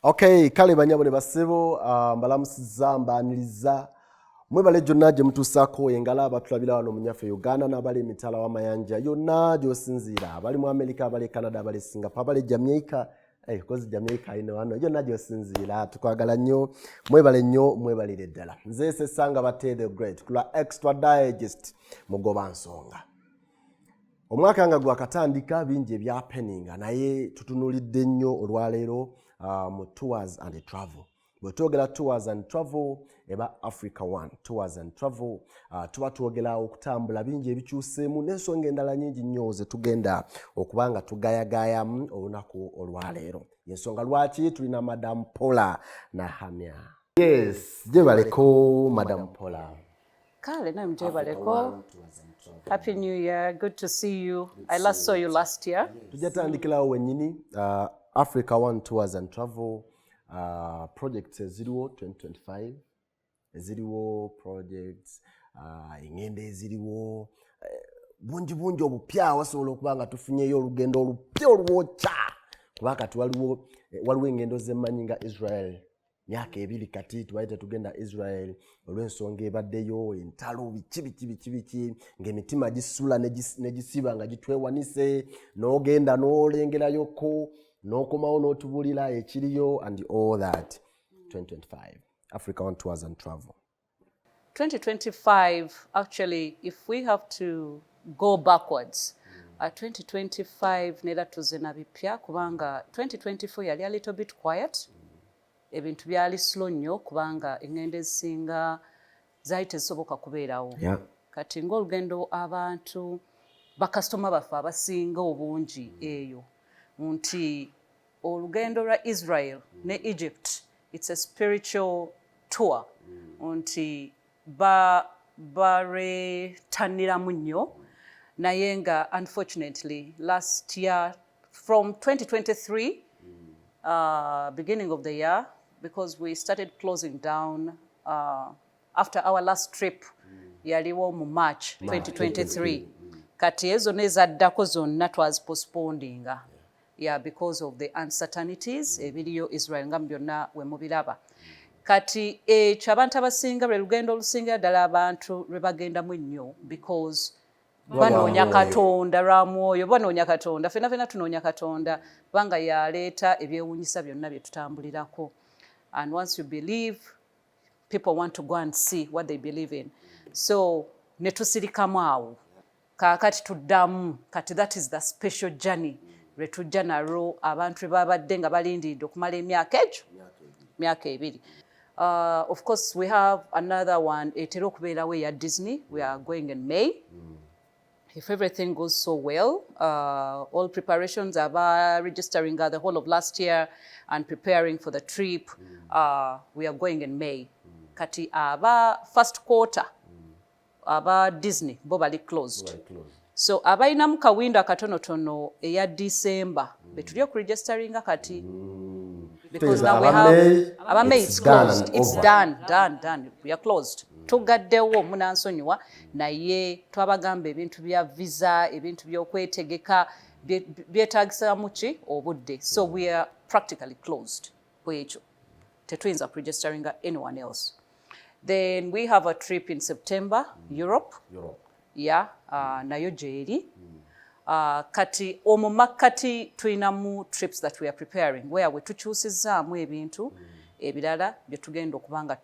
Okay, kale banyabone basebo mbalamusiza mbaniriza mwebale jonna gye mutusako engala abatulabira wano mu nyaffe Uganda n'abali emitala w'amayanja yonna gy'osinziira abali mu America abali Canada abali Singapore abali Jamaica kozi Jamaica ino wano yonna gy'osinziira tukwagala nnyo mwebale nnyo mwebalire ddala nze Sesanga Bate the Great kula Extra Digest mugoba nsonga. Omwaka nga gwakatandika bingi ebyapeninga naye tutunulidde nnyo olwaleero mu tours and travel. Bwetwogera tours and travel eba Africa One tours and travel tuba twogera okutambula bingi ebikyuseemu n'ensonga endala nnyingi nnyo ze tugenda okubanga tugayagayamu olunaku olwaleero. Yensonga lwaki tulina Madam Paula Nahamya. Yes, jebaleko Madam Paula. Kale na mjebaleko. Happy New Year. Good to see you. I last saw you last year. Tujatandikirawo wennyini Africa One Tours and Travel projects eziriwo 2025 eziriwo projects engende eziriwo bungi obupya wasobola okubanga tufunyeyo olugendo olupya olwokya kubanga waliwo engendo z'emmanyi nga Israel myaka ebiri kati tubaite tugenda Israel olw'ensonga ebaddeyo entalo biki ng'emitima gisula negisiba nga gitwewanise n'ogenda n'olengerayoko n'okomawo n'otubulira ekiriyo and all that. 2025 Africa One Tours and Travel. 2025 actually if we have to go backwards 2025 nera tuzena bipya kubanga 2024 yali a little bit quiet. Ebintu byali slow nnyo kubanga engende ezisinga zaali tezisoboka kubeerawo. Kati ng'olugendo abantu bakasitoma baffe abasinga obungi eyo nti olugendo lwa Israel ne Egypt it's a spiritual tour nti baretaniramu nnyo naye nga unfortunately last year from 2023 beginning of the year because we started closing down after our last trip yaliwo mu March 2023 kati ezo nezaddako zonna twas postponing because of the uncertainties ebiriyo Israel nga byonna we mubiraba kati ekyo abantu abasinga bwe lugendo olusingira ddala abantu lwe bagendamu ennyo because banoonya Katonda lwa mwoyo banoonya Katonda fena tunoonya Katonda kubanga yaleeta ebyewuunyisa byonna bye tutambulirako and once you believe people want to go and see what they believe in so ne tusirikamu awo kaakati tuddamu kati that is the special journey lwe tujja nalwo abantu lwe babadde nga balindiridde okumala emyaka ebiri. Of course we have another one etera okubeerawo eya Disney. We are going in May. If everything goes so well, all preparations are registering the whole of last year and preparing for the trip. We are going in May. Kati aba first quarter, aba Disney, bo bali closed. So abayinamu kawindo akatonotono eya December, betuli okuregisteringa kati. Because now we have, aba May it's closed. It's done. We are closed. Tugaddewo munansonyiwa naye twabagamba ebintu bya visa ebintu by'okwetegeka byetaagisa muki obudde so we are practically closed bwekyo tetuyinza registering anyone else. Then we have a trip in September Europe. Nayo gyeri kati omumakati tulinamu trips that we are preparing where we tukyusizaamu ebintu ebirala bye tugenda okubanga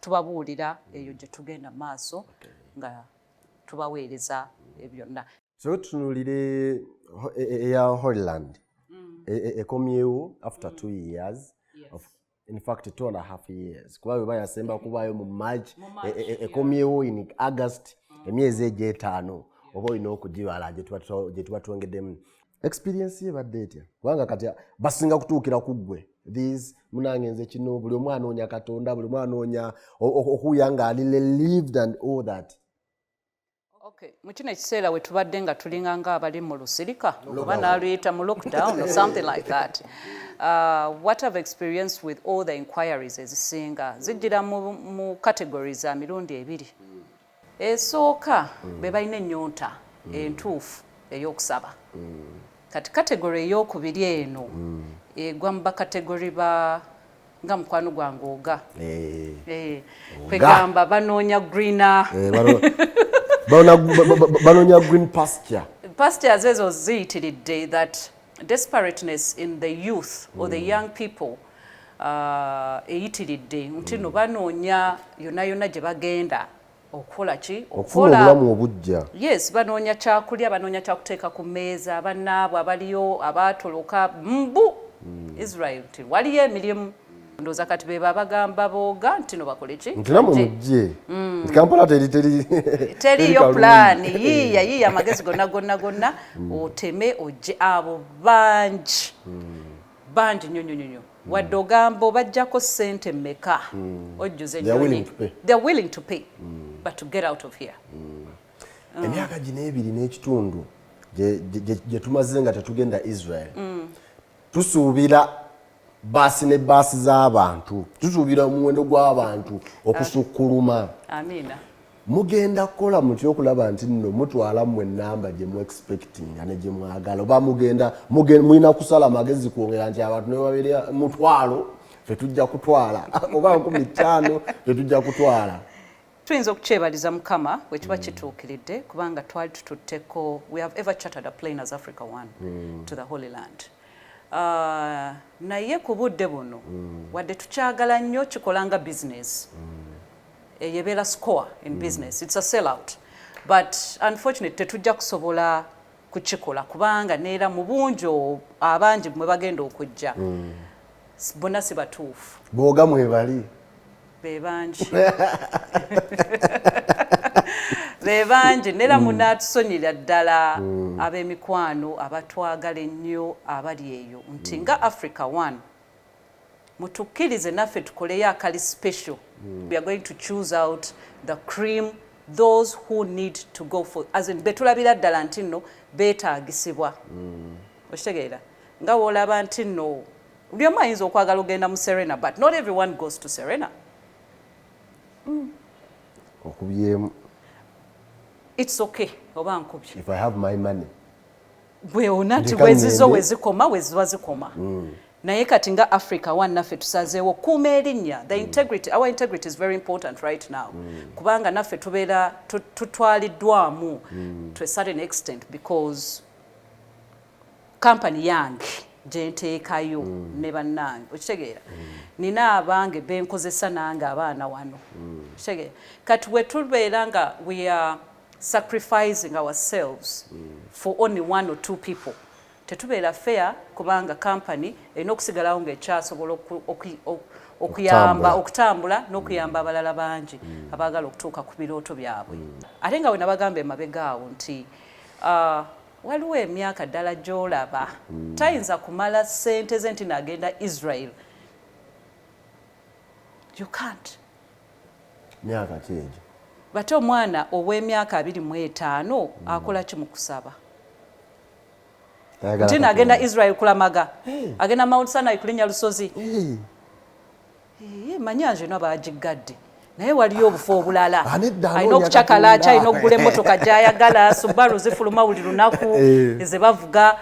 tubabuulira eyo gye tugenda maaso nga tubaweereza ebyonna. So tunulire eya Holland ekomyewo after 2 years in fact 2.5 years kuba bwe bayasemba kubayo mu March ekomyewo in August emyezi egy'etaano oba olina okugibala gye tuba twongeddemu. Experience ye badde etya kubanga kati basinga kutuukira ku ggwe these munangenze kino buli omwana anoonya Katonda buli omwana anoonya okuya nga lived and all that. Okay, mu kino ekiseera we tubadde nga tulinga nga abali mu lusirika oba n'aluyita mu lockdown or something like that. What I've experienced with all the inquiries ezisinga zijjira mu categories za mirundi ebiri. Esooka be balina ennyonta entuufu ey'okusaba. Kati category ey'okubiri eno egwa mu bakategori ba nga mukwano gwange oga kwegamba banoonya greener banoonya green pastures ezo ziyitiridde that desperateness in the youth or the young people eyitiridde nti no banoonya yonna yonna gye bagenda okukola ki okufuna obulamu obujja. Yes, banoonya kyakulya, banoonya kyakuteeka ku mmeeza, bannaabwe abaliyo abaatoloka mbu Israel nti waliyo emirimu. Ndowooza kati be babagamba booga nti no bakole ki? Nti namwe mujje. Nti Kampala teriyo pulaani yiiya amagezi gonna oteme ojje abo bangi nnyo. Wadde ogamba obajjako ssente mmeka ojjuze ennyonyi. They're willing to pay but to get out of here. Emyaka gino 2.5 gye tumaze nga tetugenda Israel. Tusuubira baasi ne baasi z'abantu, tusuubira omuwendo gw'abantu okusukkuluma. Amiina. Mugenda kukola mutya okulaba nti nno mutwalamu ennamba gye mu expecting ne gye mwagala oba mulina kusala magezi kwongera nti abantu ne babeera 1,000 fe tujja kutwala oba 15 fe tujja kutwala. Tuyinza okukyebaliza Mukama bwe kiba kituukiridde kubanga twali tututteko, we have ever chartered a plane as Africa One to the Holy Land. Naye ku budde buno wadde tukyagala nnyo kikolanga business. Yebeera score in business. It's a sellout. But unfortunately tetujja kusobola kukikola kubanga neera mu bungi abangi mwe bagenda okujja. Bonna si batuufu. Booga mwebali. Bebangi. Bebangi neera munaatusonyera ddala ab'emikwano abatwagala ennyo abali eyo nti nga Africa One mutukkirize naffe tukoleyo akali special. We are going to choose out the cream, those who need to go for, as in betulabira ddala nti nno beetaagisibwa. Okitegeera nga woolaba nti nno buli omu ayinza okwagala ogenda mu Serena but not everyone goes to Serena. Okubyemu. It's okay oba nkubye. If I have my money. Bwe onati bwezizo wezikoma weziba zikoma. Naye kati nga Africa One naffe tusazeewo kuuma erinnya. The integrity, our integrity is very important right now. Kubanga naffe tubeera tutwaliddwamu to a certain extent because company yange gye nteekayo ne bannange. Okitegeera? Nina abange benkozesa nange abaana wano. Okitegeera? Kati we tubeera nga we are sacrificing ourselves for only 1 or 2 people. Tetubeera fair kubanga company erina okusigalawo ng'ekyasobola okuyamba okutambula n'okuyamba abalala bangi abaagala okutuuka ku birooto byabwe. Ate nga we nabagamba emabegaawo nti waliwo emyaka ddala gy'olaba tayinza kumala ssente ze nti n'agenda Israel. You can't. Myaka ki egyo? Bate omwana ow'emyaka 25 akola ki mu kusaba? Nti n'agenda Israel kulamaga. Agenda Mount Sinai kulinnya lusozi. Manya nze no baagigadde. Naye waliyo obufu obulala. Alina okucakalaaki, alina okugula emmotoka gy'ayagala, Subaru zifuluma buli lunaku ze bavuga.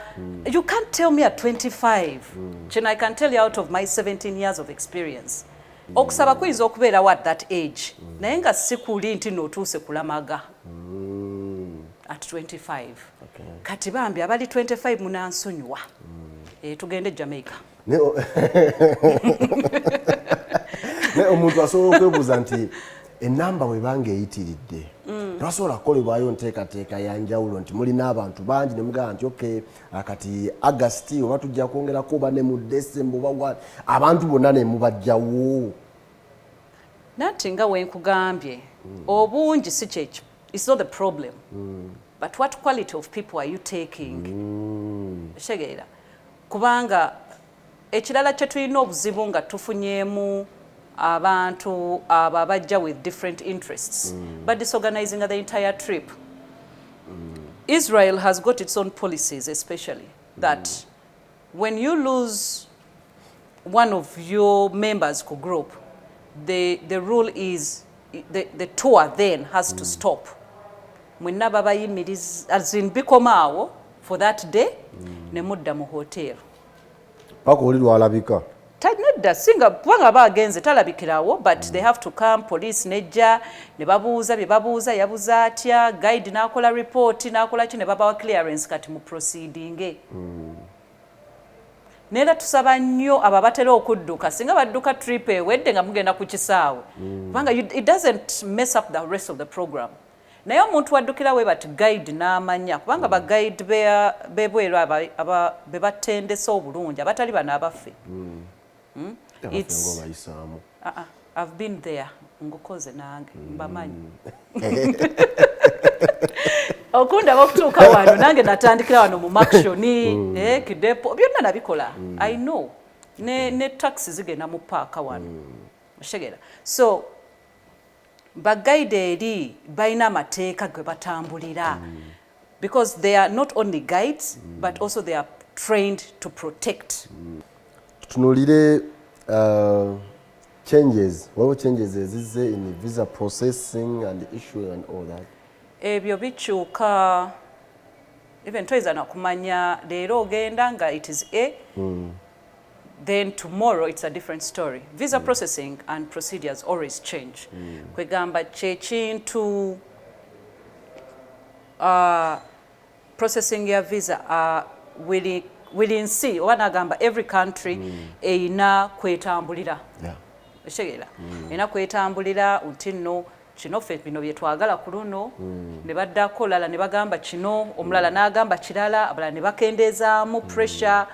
You can't tell me at 25. Kino I can tell you out of my 17 years of experience. Okusaba kuyinza okubeerawo at that age. Naye nga si kuli nti n'otuuse kulamaga. At 25. Kati bambi abali 25 munansonyiwa. Tugende Jamaica. Ne omuntu asobola okwebuuza nti ennamba webanga eyitiridde twasobola kukolebwayo nteekateeka ya njawulo nti mulina abantu bangi ne mugamba nti okay kati August oba tujja kwongerako oba ne mu December oba abantu bonna ne mubajjawo. Nati nga wenkugambye obungi si kyekyo. It's not the problem. But what quality of people are you taking? Shegeera. Kubanga ekirala kye tulina obuzibu nga tufunyeemu abantu ababajja with different interests but disorganizing the entire trip. Israel has got its own policies, especially that when you lose one of your members co group, the rule is the tour then has to stop. Mwenna babayimiriza as in bikomaawo for that day ne mudda mu hotel. bakuwulirwa alabika nedda singa kubanga bagenze talabikirawo but they have to come police nejja ne babuuza bye babuuza yabuza atya guide n'akola report n'akola ki ne babawa clearance kati mu proceeding Nera tusaba nnyo abo abatera okudduka singa badduka trip ewedde nga mugenda ku kisaawe kubanga it doesn't mess up the rest of the program naye omuntu waddukira we bat guide n'amanya kubanga ba guide bebweru be batendesa obulungi abatali bano abaffe I've been there ngukoze nange mbamanyi okunda okutuuka wano nange natandikira wano mu makshoni kidepo byonna nabikola I know ne taxi zigenda mu paaka wano oshegera so bagaide eri balina amateeka gwe batambulira because they are not only guides but also they are trained to protect tunulire changes what changes is in the visa processing and the issue and all that ebyo bikyuka even toiza nakumanya leero ogenda nga it is A then tomorrow it's a different story visa processing and procedures always change kwegamba kyekintu processing ya visa will see oba nagamba every country eyina kwetambulira oshegera eyina kwetambulira nti nno kino ffe bino bye twagala ku luno ne baddako lala ne bagamba kino omulala n'agamba kirala abalala ne bakendeezaamu pressure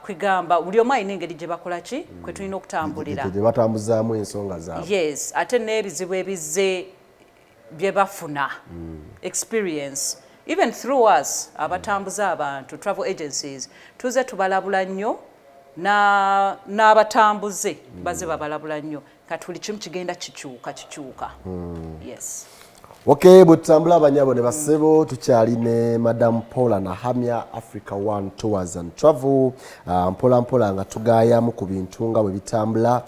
kwigamba buli omu alina engeri gye bakola ki kwe tulina okutambulira gye batambuzaamu ensonga zaabwe yes ate n'ebizibu ebizze bye bafuna experience even through us abatambuza abantu travel agencies tuze tubalabula nnyo n'abatambuze baze babalabula nnyo kati buli kimu kigenda kikyuka yes okay bwe tutambula abanyabo ne basebo tukyali ne Madam Paula Nahamya Africa One Tours and Travel mpola nga tugaayamu ku bintu nga bwe bitambula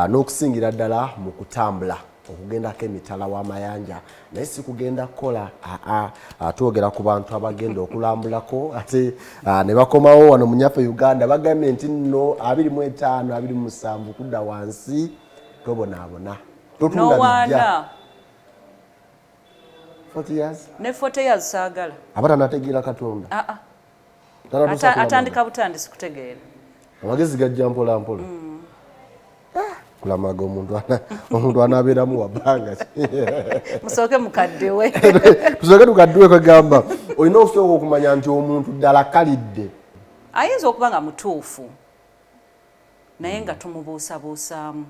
n'okusingira ddala mu kutambula okugendako emitala w'amayanja naye si kugenda kukola twogera ku bantu abagenda okulambulako ate ne bakomawo wano mu nyaffe Uganda bagambye nti nno 25 27 kudda wansi tobonaabona totunda bijja 40 years ne 40 years saagala abatanategeera Katonda atandika butandisi kutegeera amagezi gajja mpola kulamaga omuntu anabeeramu wabanga musooke mukaddewe tusooke tukaddewe kwegamba olina okusooka okumanya nti omuntu ddala kalidde ayinza okuba nga mutuufu naye nga tumubuusabuusaamu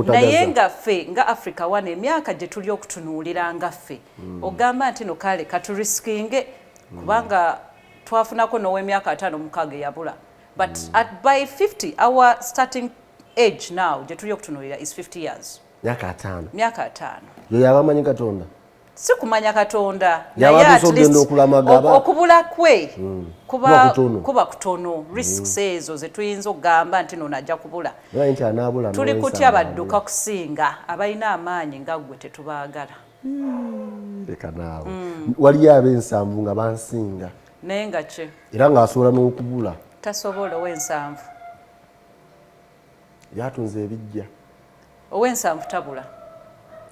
naye nga ffe nga Africa One emyaka gye tuli okutunuulira nga ffe ogamba nti no kale katuriskinge kubanga twafunako n'ow'emyaka 56 yabula but by 50 our starting age now gye tuli okutunuulira is 50 years myaka 5 yoyo abamanyi Katonda si kumanya Katonda naye at least okubula kwe kuba kutono risks ezo ze tuyinza okugamba nti nno ajja kubula tuli kutya badduka kusinga abalina amaanyi nga ggwe tetubaagala leka naawe waliyo ab'ensanvu nga bansinga naye nga ki era ng'asobola n'okubula tasobola ow'ensanvu yatunze ebijja ow'ensanvu tabula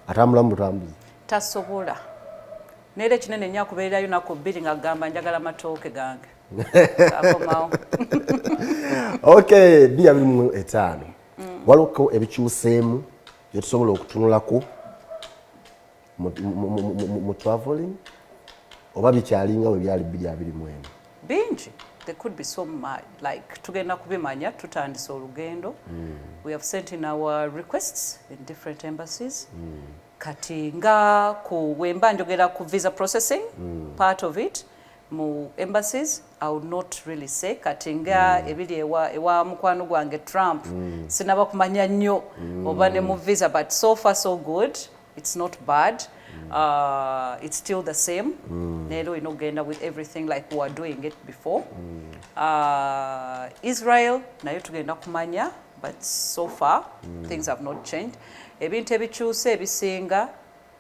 atambula mu butambuzi tasobola neera ekinene nnyo akubeererayo nako 2 nga gamba njagala matooke gange akomawo okay 25 waliko ebikyuseemu bye tusobola okutunulako mu traveling oba bikyalinga bwe byali 2021 bingi there could be so much like tugenda kubimanya tutandise olugendo we have sent in our requests in different embassies kati nga wemba njogera ku visa processing part of it mu embassies I would not really say kati nga ebiri ewa mukwano gwange Trump sinaba kumanya nnyo oba ne mu visa but so far so good it's not bad it's still the same nero inogenda with everything like we were doing it before Israel nayo tugenda kumanya but so far things have not changed ebintu ebikyuse ebisinga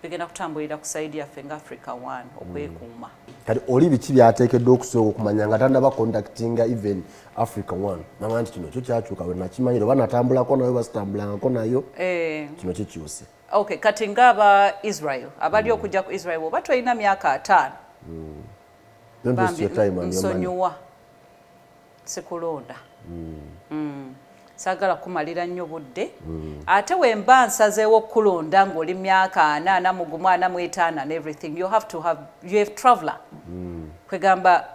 bigenda kutambulira ku side yaffe nga Africa One okwekuuma. Kati oli biki byateekeddwa okusooka okumanya nga tannaba contactinga even Africa One nanga nti kino kyo kyakyuka we nakimanyira oba natambulako nayo basitambulangako nayo kino kikyuse. Okay, kati ng'aba Israel abali okujja ku Israel oba tulina myaka 5 nsonyiwa sikulonda saagala kumalira nnyo budde ate wemba nsazeewo okukulonda ng'oli myaka 4 mu 45 and everything you have traveler kwegamba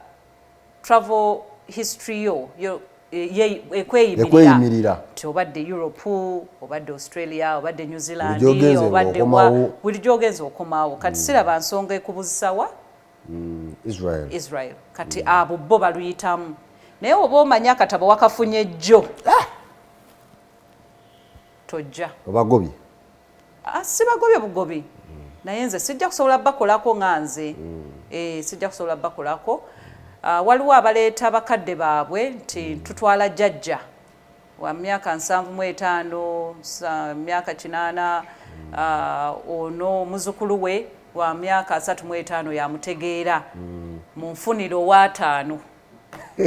travel history yo ekweyimirira nti obadde Europe obadde Australia obadde New Zealand obadde buli gyogenza okomaawo kati siraba nsonga ekubuzisawa Israel kati abo bo baluyitamu naye oba omanya akatabo wakafunye jjo tojja obagobye sibagobye bugobi naye nze sijja kusobola bakolako nga nze sijja kusobola bakolako waliwo abaleeta bakadde baabwe nti tutwala jjajja wa myaka 75 myaka 8 ono muzukulu we wa myaka 35 yamutegeera mu nfuniro ow'ataano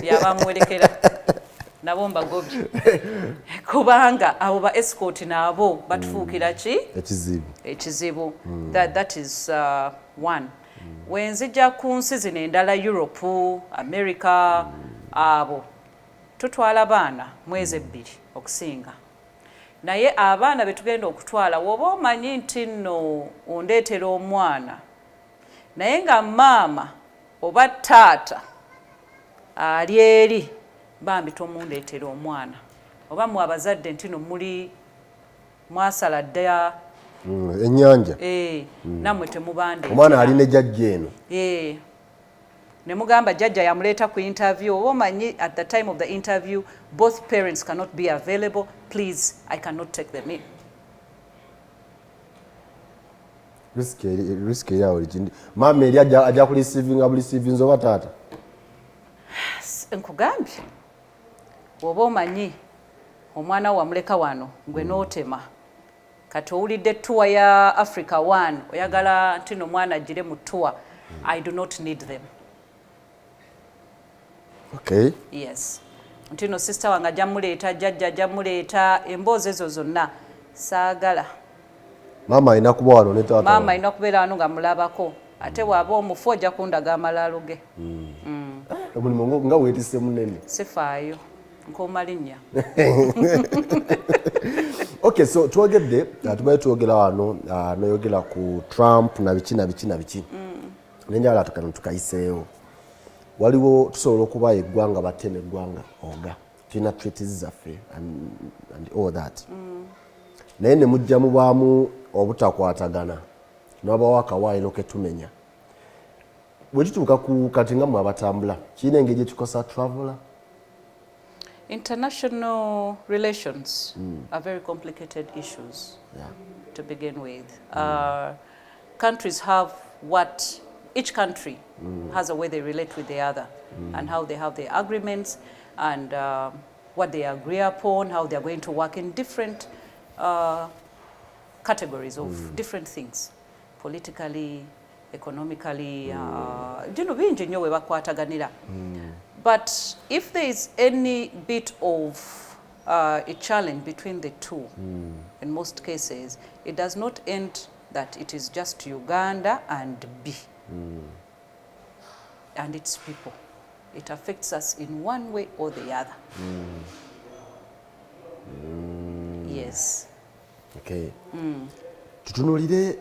yabamuwerekera nabo mbagobye kubanga abo ba escort nabo batufuukira ki ekizibu that is one wenzijja ku nsi zino endala Europe America abo tutwala baana mwezi 2 okusinga naye abaana betugenda okutwala woba omanyi nti nno ondeetera omwana naye nga maama oba taata ali eri bambi tomundeetera omwana oba mu abazadde nti no muli mwasala dda ennyanja nammwe temubandeetera omwana ali ne jjajja eno ne mugamba jjajja yamuleeta ku interview oba omanyi at the time of the interview both parents cannot be available please I cannot take them in risk yawo likindi maama eri ajja ku receivinga oba taata nkugambye oba omanyi omwana wamuleka wano gwe n'otema kati owulidde tour ya Africa One oyagala nti n'omwana agire mu tour I do not need them. Okay. Yes. Nti no sister wange jamuleeta jjajja jamuleeta emboozi ezo zonna saagala maama alina kuba wano ne taata maama alina kubeera wano nga mulabako ate bw'aba omufu ojja kundaga amalaalo ge omulimu nga weetise munene sifaayo nkuuma linnya. Okay, so twogedde tubaye twogera wano noyogera ku Trump na biki nenjala tukayiseewo waliwo tusobola okuba eggwanga bateme eggwanga oga tulina treaties zaffe and all that naye ne mujja mubaamu obutakwatagana n'abawo akawaayiro ke tumenya bwe kituuka ku kati nga mmwe abatambula kirina engeri ekikosa traveler. International relations are very complicated issues to begin with. Countries have each country has a way they relate with the other and how they have their agreements and what they agree upon, how they are going to work in different categories of different things, politically, economically, bingi nnyo we bakwataganira. But if there is any bit of a challenge between the two, in most cases, it does not end that it is just Uganda and B and its people. It affects us in one way or the other. Yes. Okay. Tutunulire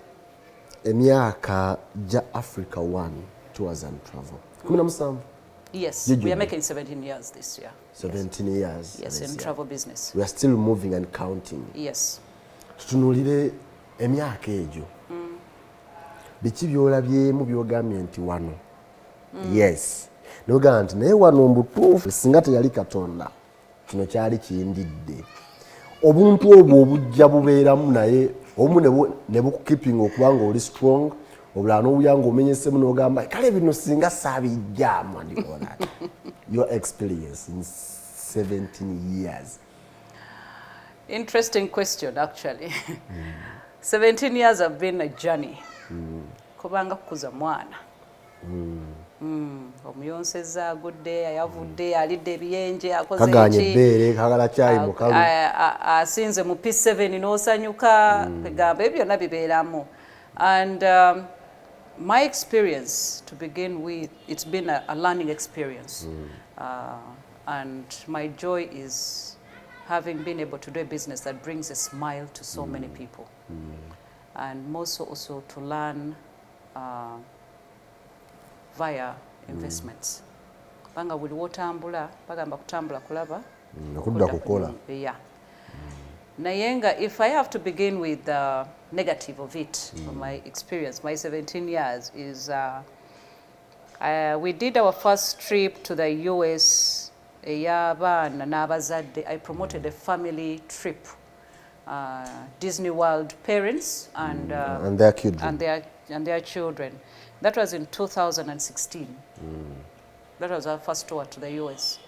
emyaka ja Africa One Tours and Travel. 17. Yes, we are making 17 years this year. 17 years. Yes, in travel business. We are still moving and counting. Yes. Tutunulire emyaka egyo. Biki byolabyemu byogambye nti wano. Yes. Nogamba nti naye wano mbutuufu singa teyali Katonda kino kyali kiyindidde. Obuntu obwo obujja bubeeramu naye omu ne bukukipinga okuba nga oli strong obulala n'obuyanga omenyesemu n'ogamba kale bino singa saabijjaamu and all that. Your experience in 17 years. Interesting question, actually. 17 years have been a journey. kubanga kukuza mwana omuyonseza agudde ayavudde alidde ebiyenje akoze kaganye ebbeere kagala kyayi mukalu asinze mu P7 n'osanyuka egamba ebyo byonna bibeeramu. And my experience, to begin with, it's been a learning experience. And my joy is having been able to do a business that brings a smile to so many people. And more so also to learn via investments. Banga buli wotambula bagamba kutambula kulaba okudda kukola. Yeah. Nayenga, if I have to begin with the negative of it, from my experience, my 17 years, is we did our first trip to the US. I promoted a family trip, Disney World parents and their children. And their children. That was in 2016. That was our first tour to the US.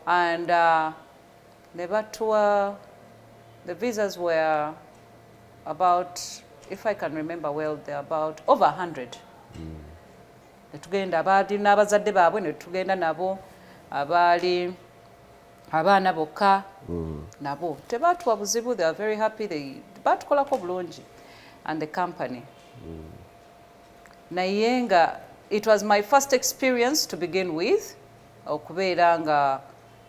And the tour, the visas were about, if I can remember well, they're about over 100. Netugenda abali n'abazadde baabwe netugenda nabo abali abaana bokka nabo tebatuwa buzibu. They are very happy. They batukolako bulungi and the company. Nayenga, it was my first experience to begin with okubeera nga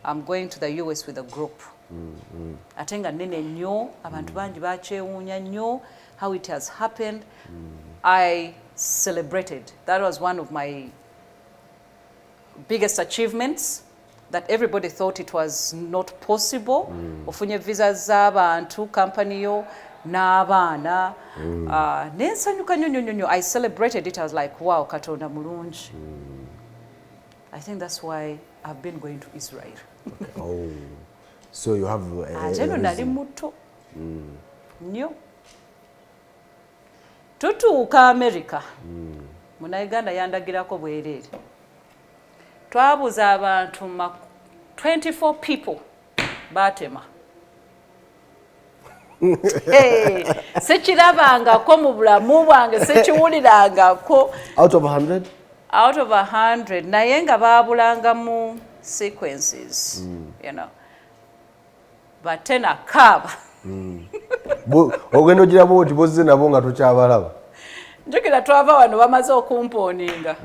I'm going to the US with a group. Ate nga nene nnyo abantu bangi bakyewuunya nnyo how it has happened. I celebrated. That was one of my biggest achievements, that everybody thought it was not possible. Ofunye visa z'abantu company yo n'abaana nensanyuka nnyo. I celebrated it. I was like, wow, Katonda mulungi. I think that's why I've been going to Israel. Oh, so you have ate no nali muto nnyo. Tutuuka America, Munauganda yandagirako bwereere. Twabuza abantu 24 people batema. Sekirabangako mu bulamu bwange, sekiwulirangako. Out of 100? Out of 100. Naye nga baabulangamu sequences, you know. But tena kaaba. Ogenda ogira bwoti bozze nabo nga tokyabalaba. Njogera twava wano bamaze okumponinga.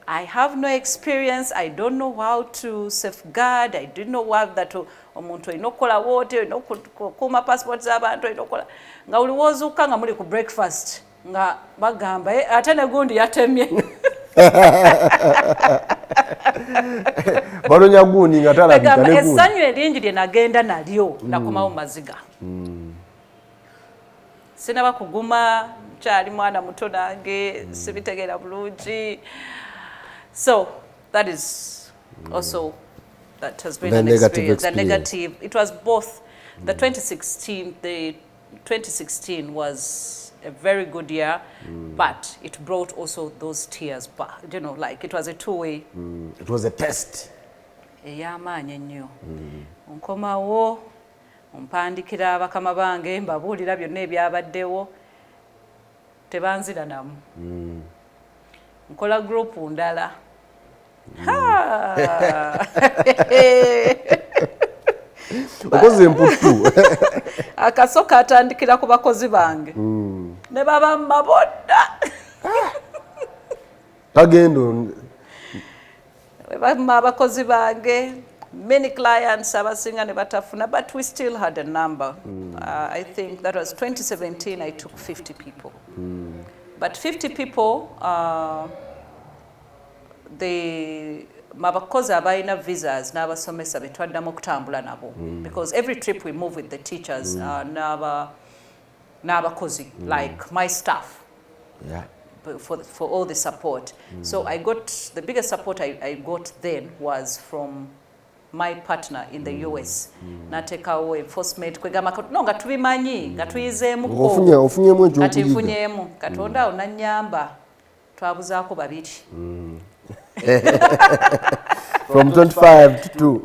I have no experience. I don't know how to safeguard. I didn't know what that omuntu olina okukola wote, olina okukuuma passport z'abantu, olina okukola nga buli woozuuka nga muli ku breakfast nga bagamba ate ne gundi yatemye. Balonya gundi nga talabika ne gundi. Essanyu eringi lye nagenda nalyo nakomawo maziga. Sinaba kuguma, kyali mwana muto nange, sibitegeera bulungi. So that is also, that has been an experience. The negative. It was both. The 2016 was a very good year, but it brought also those tears back. You know, like it was a two-way. It was a test. Ey'amaanyi ennyo. Nkomawo, mpandikira bakama bange, mbabuulira byonna ebyabaddewo, tebanzira namu. Nkola group ndala. Okoze emputtu. Akasoka atandikira ku bakozi bange. Ne baba mabodda. Kagendo. Baba abakozi bange. Many clients abasinga ne batafuna, but we still had a number. I think that was 2017. I took 50 people. But 50 people, mabakozi abalina visas n'abasomesa betwaddamu okutambula nabo, because every trip we move with the teachers n'abakozi, like my staff, for all the support. So I got the biggest support I got then was from my partner in the US. Natekawo enforcement kwegamba no nga tubimanyi nga tuyizeemuko ofunyemu ekyo kati nfunyemu Katonda onanyamba twabuzaako babiri. From 25 to 2.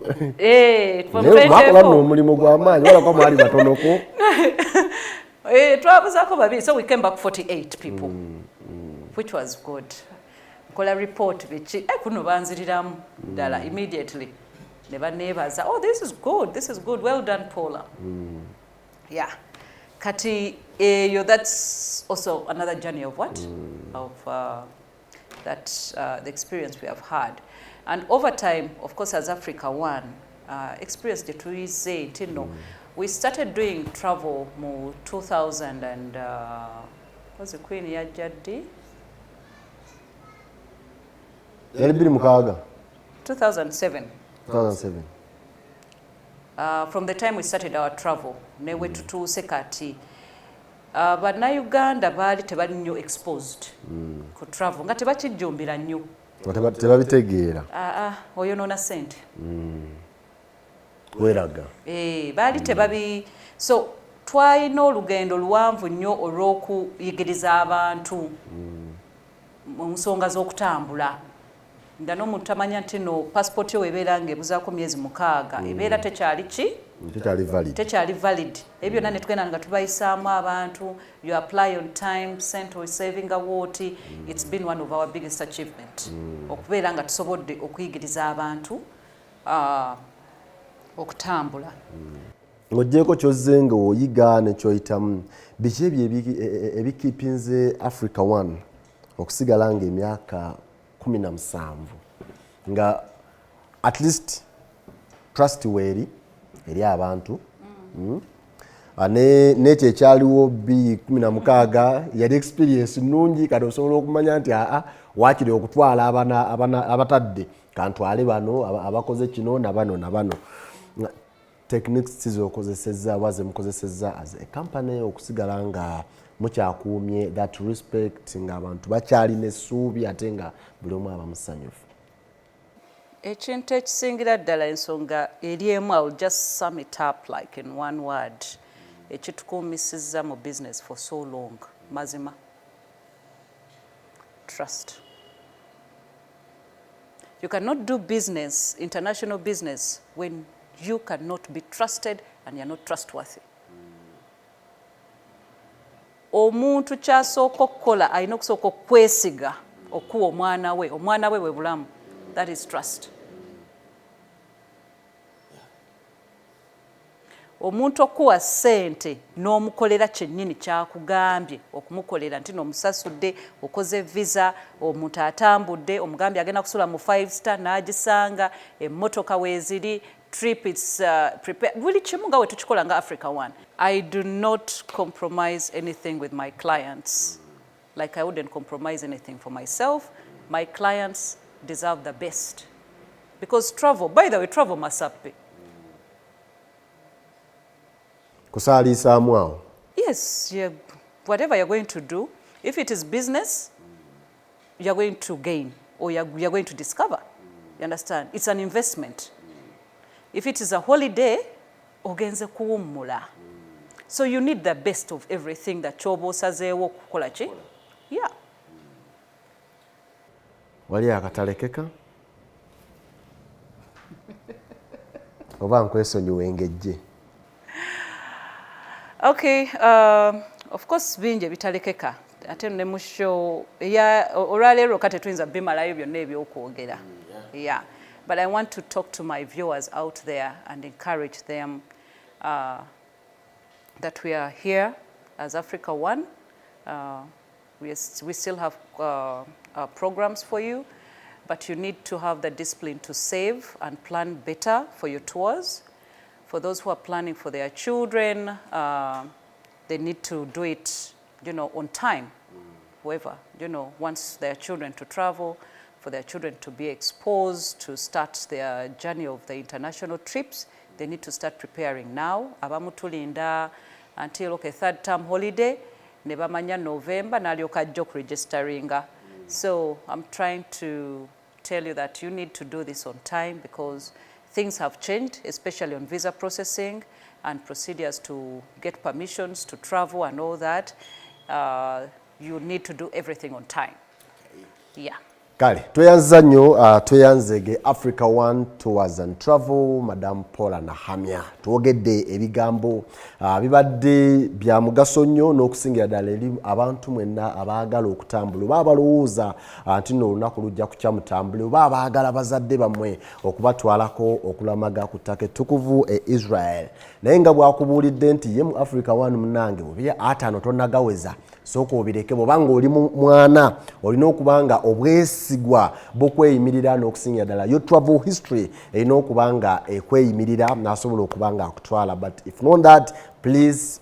From 24. Omulimu gw'amaanyi wala kwa mwali batonoko. Twabuzaako babiri, so we came back 48 people, which was good. Nkola report biki kuno banziriramu ddala immediately ne baneebaza, oh this is good, well done Paula. Yeah, kati that's also another journey of what of the experience we have had, and over time, of course, as Africa One, experience the tourism, you know, we started doing travel mu 2000 and was the Queen yajjadde 2007. From the time we started our travel, newe tutuuse kati bannayuganda baali tebali nnyo exposed ku travel nga tebakijjumbira nnyo, tebabitegeera oyonoona ssente weraga baali tebabi, so twalina olugendo luwanvu nnyo olw'okuyigiriza abantu mu nsonga z'okutambula. Nga n'omuntu tamanya nti no passport yo ebeera ng'ebuzaako myezi 6 ebeera tekyali valid. Ebyo byonna ne tugenda nga tubayisaamu abantu, you apply on time, sente saving award. It's been one of our biggest achievement okubeera nga tusobodde okuyigiriza abantu okutambula. Ng'oggyeko ky'ozze nga oyiga ne ky'oyitamu, biki ebyo ebikipinze Africa One okusigala ng'emyaka 17 nga at least trust weeri eri abantu n'ekyo ekyaliwo 2016 yali experience nnungi kati osobola okumanya nti waakiri okutwala abatadde kantwale bano abakoze kino na bano techniques zizokozesezza waze mukozesezza as a company okusigala nga mukyakuumye that respect ng'abantu bakyalina essuubi ate nga buli omu aba musanyufu. Ekintu ekisingira ddala ensonga eri emu, I will just sum it up like in one word, ekitukuumisizza mu business for so long, mazima, trust. You cannot do business, international business, when you cannot be trusted and you're not trustworthy. Omuntu kyasooka okukola alina okusooka okwesiga okuwa omwana we bwe bulamu. That is trust. Omuntu okuwa ssente n'omukolera kyennyini kyakugambye okumukolera, nti n'omusasudde, okoze visa, omuntu atambudde, omugambye agenda kusula mu 5-star n'agisanga, emmotoka weeziri, trip is prepared. Buli kimu nga we tukikola nga Africa One. I do not compromise anything with my clients. Like I wouldn't compromise anything for myself. My clients deserve the best. Because travel, by the way, travel must happen. Kusaalisaamu awo. Yes, whatever you're going to do, if it is business, you're going to gain or you're going to discover. You understand? It's an investment. If it is a holiday, ogenze kuwummula. So you need the best of everything that chobo osazeewo okukola ki? Yeah. Wali akatalekeka? Oba nkwesonyiwe engejje? Okay, of course bingi bitalekeka. Ate ne mu show olwaleero kati tuyinza bimalayo byonna ebyokwogera. Yeah. But I want to talk to my viewers out there and encourage them that we are here as Africa One. We still have programs for you, but you need to have the discipline to save and plan better for your tours. For those who are planning for their children, they need to do it, on time. Whoever, wants their children to travel, for their children to be exposed, to start their journey of the international trips, they need to start preparing now. Abamutulinda until third term holiday, ne bamanya November, nalyoka ajja registeringa. So I'm trying to tell you that you need to do this on time because things have changed, especially on visa processing and procedures to get permissions to travel and all that. You need to do everything on time. Yeah. Kale tweyanza nnyo tweyanzege Africa One Tours and Travel Madam Paula Nahamya twogedde ebigambo bibadde bya mugaso nnyo n'okusingira ddala eri abantu mwenna abaagala okutambula oba abalowooza nti nno olunaku lujja kukya mutambule oba abaagala bazadde bammwe okubatwalako okulamaga ku ttaka ettukuvu e Israel naye nga bwakubuulidde nti ye mu Africa One munange oba 5 tonnagaweza sooka obireke bw'obanga oli mwana olina okubanga obwesigwa bw'okweyimirira n'okusingira ddala yo travel history erina okubanga ekweyimirira n'asobola okubanga akutwala but if not that please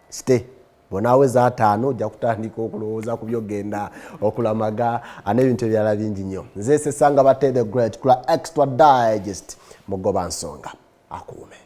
stay bonaaweza 5 ojja kutandika okulowooza ku byogenda okulamaga n'ebintu ebirala bingi nnyo nze Sesanga Bate the Great kula extra digest mugoba nsonga akuume.